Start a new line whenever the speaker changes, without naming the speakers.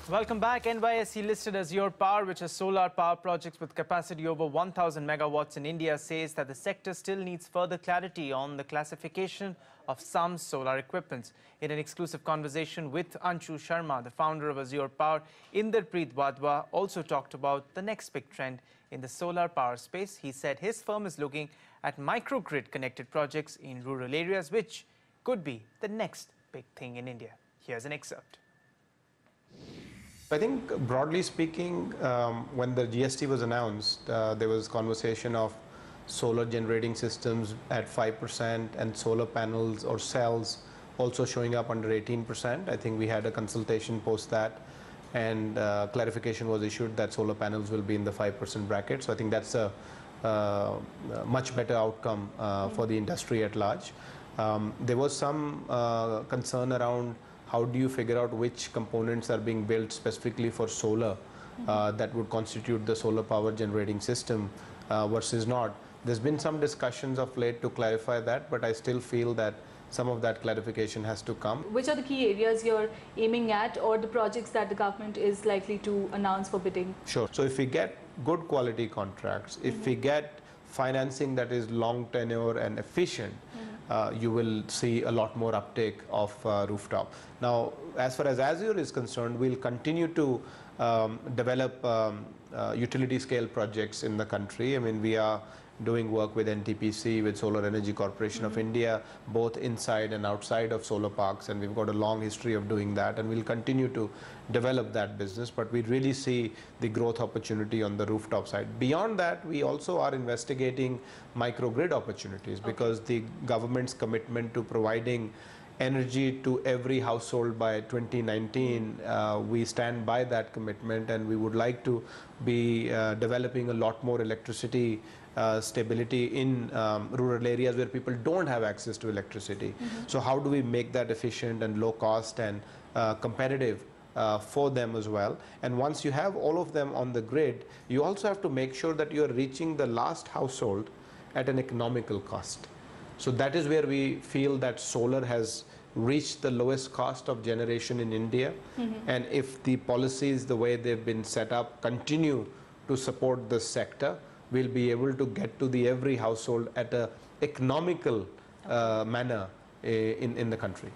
Welcome back. NYSE listed Azure Power, which has solar power projects with capacity over 1,000 megawatts in India, says that the sector still needs further clarity on the classification of some solar equipment. In an exclusive conversation with Anshu Sharma, the founder of Azure Power, Inderpreet Wadhwa also talked about the next big trend in the solar power space. He said his firm is looking at microgrid connected projects in rural areas, which could be the next big thing in India. Here's an excerpt.
I think, broadly speaking, when the GST was announced, there was conversation of solar generating systems at 5% and solar panels or cells also showing up under 18%. I think we had a consultation post that, and clarification was issued that solar panels will be in the 5% bracket. So I think that's a much better outcome for the industry at large. There was some concern around how do you figure out which components are being built specifically for solar that would constitute the solar power generating system versus not. There's been some discussions of late to clarify that, but I still feel that some of that clarification has to come.
Which are the key areas you're aiming at, or the projects that the government is likely to announce for bidding?
Sure. So if we get good quality contracts, if we get financing that is long tenure and efficient, you will see a lot more uptake of rooftop. Now, as far as Azure is concerned, we'll continue to develop utility scale projects in the country. I mean, we are doing work with NTPC, with Solar Energy Corporation of India, both inside and outside of solar parks, and we've got a long history of doing that, and we'll continue to develop that business, but we really see the growth opportunity on the rooftop side. Beyond that, we also are investigating microgrid opportunities because the government's commitment to providing energy to every household by 2019, we stand by that commitment, and we would like to be developing a lot more electricity stability in rural areas where people don't have access to electricity. So how do we make that efficient and low cost and competitive for them as well? And once you have all of them on the grid, you also have to make sure that you are reaching the last household at an economical cost. So that is where we feel that solar has reached the lowest cost of generation in India. And if the policies, the way they've been set up, continue to support this sector, we'll be able to get to the every household at an economical manner in the country.